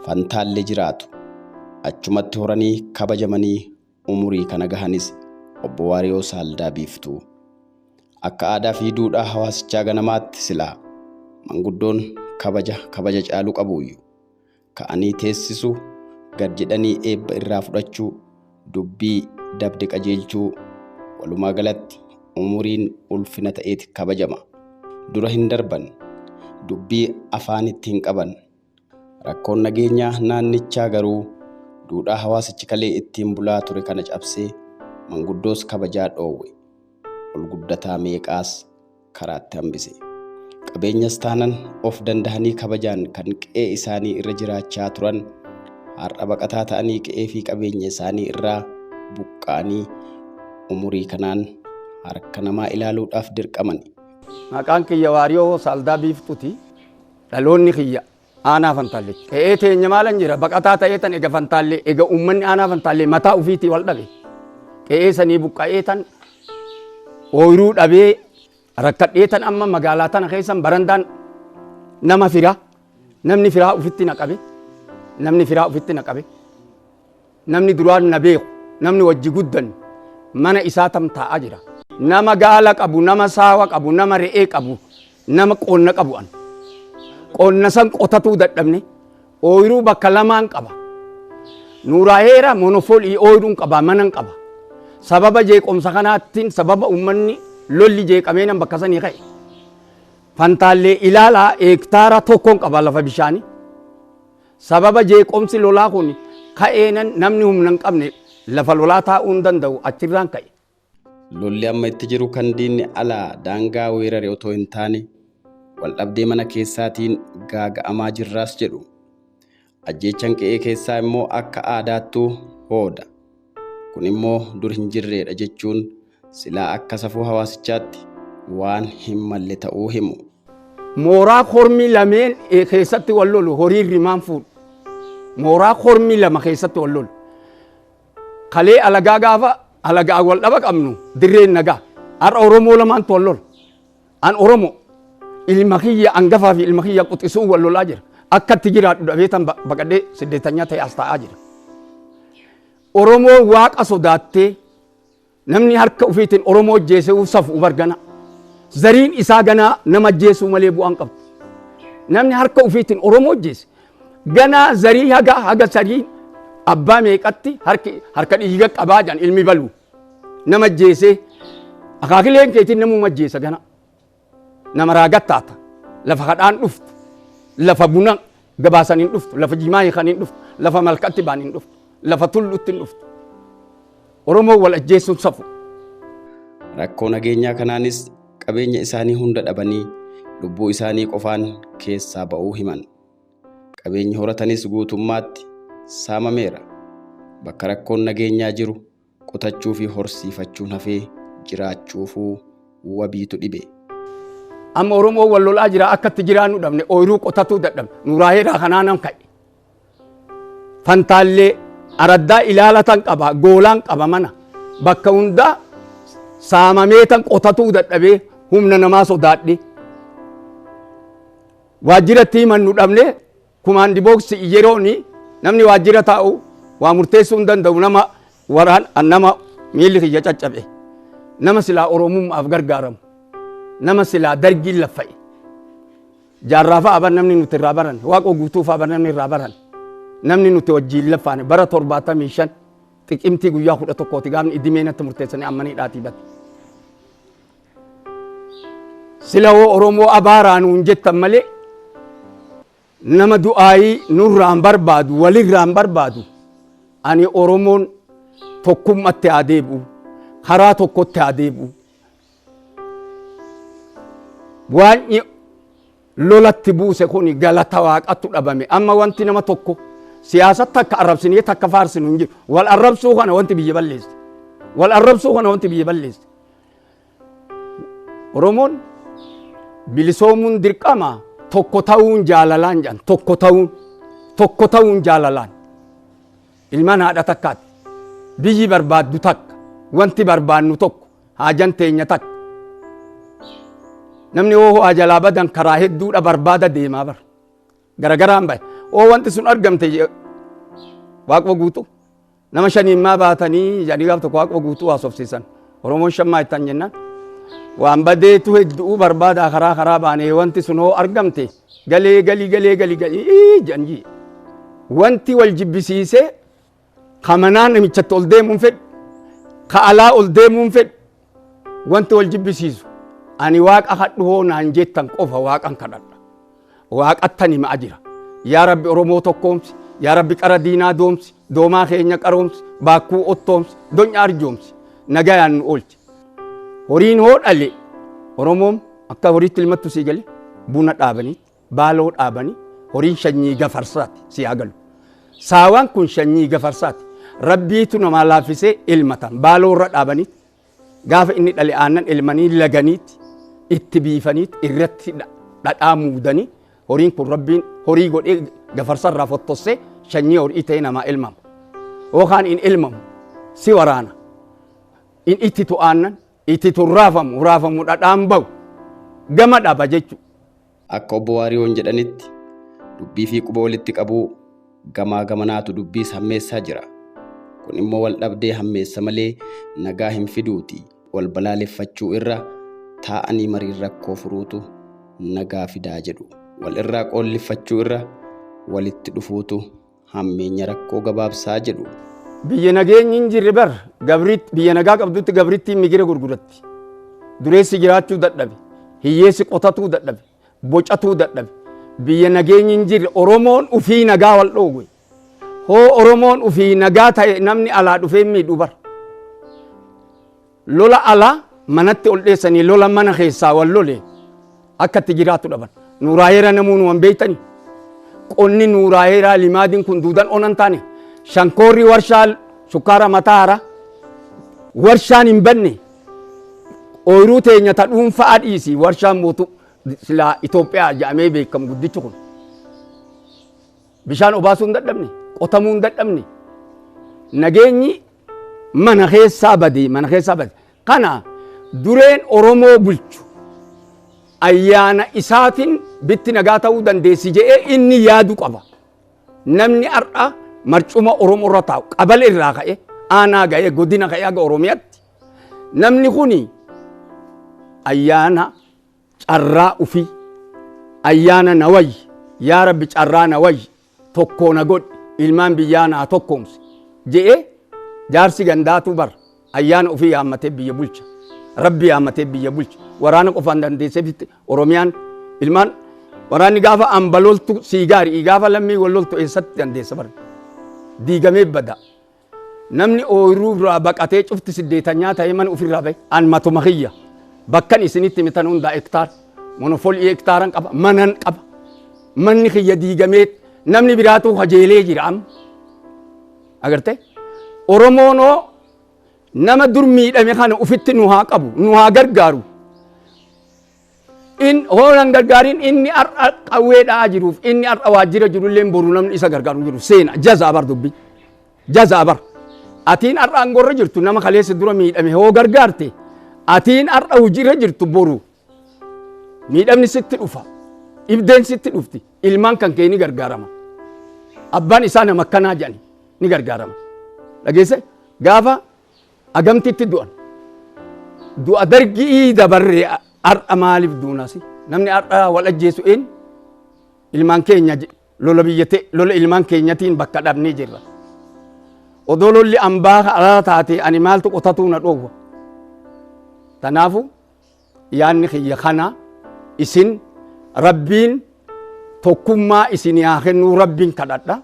fantaallee jiraatu. Achumatti horanii kabajamanii umurii kana gahanis obbo Waariyoo Saaldaa Biiftuu. Akka aadaa fi duudhaa hawaasichaa ganamaatti silaa manguddoon kabaja caaluu qabuuyyu ka'anii teessisuu, gad jedhanii eebba irraa fudhachuu, dubbii dabde qajeelchuu, walumaa galatti umuriin ulfina ta'eeti kabajama. Dura hin darban, dubbii afaanitti hin qaban. Rakkoon nageenyaa naannichaa garuu duudhaa hawaasichi kalee ittiin bulaa ture kana cabsee manguddoos kabajaa dhoowwe. Ol guddataa meeqaas karaatti hambise. Qabeenyas taanan of dandahanii kabajaan kan qe'ee isaanii irra jiraachaa turan har'a baqataa ta'anii qe'ee fi qabeenya isaanii irraa buqqa'anii umurii kanaan harka namaa ilaaluudhaaf dirqaman. Maqaan kiyya Waariyoo Saaldaa Biiftuuti. Dhaloonni kiyya aanaa Fantaallee. Qe'ee teenya maalan jira baqataa ta'ee tan ega Fantaallee ega uummanni aanaa Fantaallee mataa ufiitii wal dhabe. Qe'ee sanii buqqa'ee tan ooyiruu dhabee rakkadhee tan amma magaalaa tana keessan barandaan nama firaa, namni firaa ufitti naqabe, namni duraan na beeku, namni wajji guddan mana isaa tam taa'aa jira. Nama gaala qabu, nama saawa qabu, nama re'ee qabu, nama qonna qabu an. Qonna san qotatuu dadhabne ooyiruu bakka lamaan qaba. Nuuraaheera monofolii ooyiruun qaba, manan qaba. Sababa jeequmsa kanaattiin sababa uummanni lolli jeeqamee nan bakka sanii ka'e. Fantaallee ilaalaa hektaara tokkoon qaba lafa bishaanii. Sababa jeequmsi lolaa kun ka'eenan namni humna hin qabne lafa lolaa taa'uu hin danda'u achirraan ka'e. Lolli amma itti jiru kan diinni alaa daangaa weerare otoo hin taane wal dhabdee mana keessaatiin gaaga'amaa jirraas jedhu. Ajjeechan qe'ee keessaa immoo akka aadaattuu hooda. Kun immoo dur hin jirreedha jechuun silaa akka safuu hawaasichaatti waan hin malle ta'uu himu. Mooraa kormi lameen keessatti wal lolu horii rimaan fuudhu. Mooraa kormi lama keessatti wal lolu. Kalee alagaa gaafa alagaa wal dhaba qabnu dirreen nagaa. Har'a Oromoo lamaan wal lolu. An Oromoo ilma kiyya angafaa fi ilma kiyya quxisuu wal lolaa jira. Akkatti jiraadhu dhabee tan baqadhee siddeetanyaa ta'e as taa'aa jira. Oromoo waaqa sodaattee namni harka ufiitiin Oromoo ajjeesuu safu bargana. Zariin isaa ganaa nama ajjeesuu malee bu'aan qabu. Namni harka ufiitiin Oromoo ajjeese ganaa zarii haga zarii abbaa meeqatti harka dhiiga qabaa jedhan ilmi balu nama ajjeesee akaakileen keetiin namuma ajjeesa gana. Nama raagattaata lafa kadhaan dhuftu lafa buna gabaasaniin dhuftu lafa jimaa hiikaniin dhuftu lafa malkatti baaniin dhuftu. Lafa tulluutti dhuftu. Oromoo wal ajjeesuun safu. Rakkoo nageenyaa kanaanis qabeenya isaanii hunda dhabanii lubbuu isaanii qofaan keessaa ba'uu himan. Qabeenyi horatanis guutummaatti saamameera. Bakka rakkoon nageenyaa jiru qotachuu fi horsiifachuun hafee jiraachuufuu wabiitu dhibe. Amma Oromoo wal lolaa jira akkatti jiraannu dhabne ooyiruu qotatuu dadhabne Nuuraaheeraa kanaanan ka'e. Fantaallee araddaa ilaalatan qaba, goolaan qaba mana. Bakka hundaa saamamee tan qotatuu dadhabee humna namaa sodaadhe. Waajjiratti himannu dhabne kumaandi booksi yerooni namni waajjira taa'u waa murteessuu hin danda'u nama miilli kiyya caccabe. Nama silaa Oromummaaf gargaaramu. Nama silaa dargiin laffa'e. Jaarraa fa'a bar namni nuti irraa baran, waaqoo guutuu fa'a bar namni irraa baran. Namni nuti wajjiin laffaane bara 75 xiqimtii guyyaa 11 gaafni idimeenatti murteessanii ammanii dhaatii bate. Sila hoo Oromoo abaaraan hin jettan malee nama du'aayii nurraan barbaadu walirraan barbaadu ani Oromoon tokkummatti haa deebi'u karaa tokkotti haa deebi'u. Waan lolatti buuse kun galata waaqattu dhabame amma wanti nama tokko siyaasatti akka arrabsinee takka faarsinu hin jiru. Wal arrabsuu kana wanti biyya balleesse. Oromoon bilisoomuun dirqama tokko ta'uun jaalalaan jedhan tokko ta'uun jaalalaan. Ilmaan haadha takkaati. Biyyi barbaaddu takka wanti barbaannu tokko haajan teenya takka. Namni hoo haa jalaa badan karaa hedduudha barbaada deemaa bara. Garagaraan bahe oo wanti sun argamte waaqwa guutuu nama shaniimmaa baatanii jedhanii gaaf tokko waaqwa guutuu haasofsiisan Oromoon shammaa ittaan jennaan waan badeetu hedduu barbaadaa karaa baanee wanti sun hoo argamte galee jedhanii wanti wal jibbisiisee kamanaa namichatti ol deemuun fedhu ka alaa ol deemuun fedhu wanti wal jibbisiisu ani waaqa hadhu hoo naan jettan qofa waaqan kadhadha waaqattani ma'a jira yaa rabbi Oromoo tokkoomsi yaa rabbi qara diinaa doomsi doomaa keenya qaroomsi baakkuu ottoomsi donya arjoomsi nagayaan nu oolchi horiin hoo dhale Oromoon akka horiitti ilmattu sii gale buna dhaabanii baaloo dhaabanii horiin shanyii gafarsaati si haa galu saawaan kun shanyii gafarsaati rabbiitu namaa laaffisee ilmatan baaloo irra dhaabanii gaafa inni dhale aannan ilmanii laganiiti itti biifaniiti irratti dhadhaa muudanii horiin kun rabbiin horii godhee gafarsarraa fottossee shanyii horii ta'e namaa ilmamu yookaan in ilmamu si waraana in ittitu aannan ittitu raafamu dhadhaan bahu gama dhaba jechuudha. Akka obbo Waariyoon jedhanitti dubbii fi quba walitti qabuu gamaa gamanaatu dubbiis hammeessaa jira. Kun immoo wal dhabdee hammeessa malee nagaa hin fiduuti. Wal balaaleffachuu irra taa'anii mariin rakkoo furuutu nagaa fidaa jedhu. Wal irraa qoollifachuu irra walitti dhufuutu hammeenya rakkoo gabaabsaa jedhu. Biyya nageenyi hin jirre bar biyya nagaa qabdutti gabrittiin migira gurguratti. Dureessi jiraachuu dadhabe. Hiyyeessi qotatuu dadhabe. Bocatuu dadhabe. Biyya nageenyi hin jirre Oromoon ufii nagaa wal dhoowwe. Hoo Oromoon ufii nagaa ta'e namni alaa dhufee miidhu bar. Lola alaa manatti ol dheessanii lola mana keessaa wal lole akka itti jiraatu dhaban. Nuuraayeera namuun waan beeytani. Qonni nuuraayeeraa limaadiin kun duudan onan taane. Shankoorri warshaa sukkaara mataara warshaan hin banne ooyiruu teenya ta dhuunfaa dhiisi warshaan mootu silaa Itoophiyaa jedhamee beekamu guddichi kun bishaan obaasuu hin dadhabne qotamuu hin dadhabne nageenyi mana keessaa bade kana dureen Oromoo bulchu ayyaana isaatiin bitti nagaa ta'uu dandeessi jedhee inni yaadu qaba namni har'a marcuma Oromoo irra taa'u qabala irraa ka'e aanaa ga'e godina ka'e aga Oromiyaatti namni kuni ayyaana carraa ufii ayyaana nawayyi yaa rabbi carraa nawayyi tokkoo na godhi ilmaan biyyaa naa tokkoomsi jedhee jaarsi gandaatu bar ayyaana ufii yaammatee biyya bulcha rabbi yaammatee biyya bulcha waraana qofaan dandeessee bitti Oromiyaan ilmaan waraanni gaafa ambaloltu siigaari gaafa lammii walloltu eessatti dandeessa bar diigamee bada namni ooyiruu irraa baqatee cufti siddeetanyaa ta'ee mana ofirraa bahe an matuma kiyya bakkan isinitti mitan hundaa hektaar monofolii hektaaran qaba manan qaba manni kiyya diigamee namni biraatu kajeelee jira amma agarte Oromoonoo nama dur miidhame kana ufitti nu haa qabu nu haa gargaaru in hoolan gargaarin inni har'a qawweedhaa jiruuf inni har'a waajjira jirullee boru namni isa gargaaru jiru seena jazaa bar dubbi jazaa bar atiin har'a angorra jirtu nama kaleessa dura miidhame hoo gargaarte atiin har'a hujirra jirtu boru miidhamni sitti dhufa ibdeen sitti dhufti ilmaan kan kee ni gargaarama abbaan isaa nama akkanaa jedhani ni gargaarama dhageesse gaafa agamtitti du'a dargii dabarree har'a maaliif duunasi namni har'a wal ajjeesu een ilmaan keenya lola ilmaan keenyatiin bakka dhabnee jirra odoo lolli ambaa alaa taate ani maaltu qotatuu na dhoowwa tanaafu yaanni kiyya kana isin rabbiin tokkummaa isin yaa kennuu rabbiin kadhadha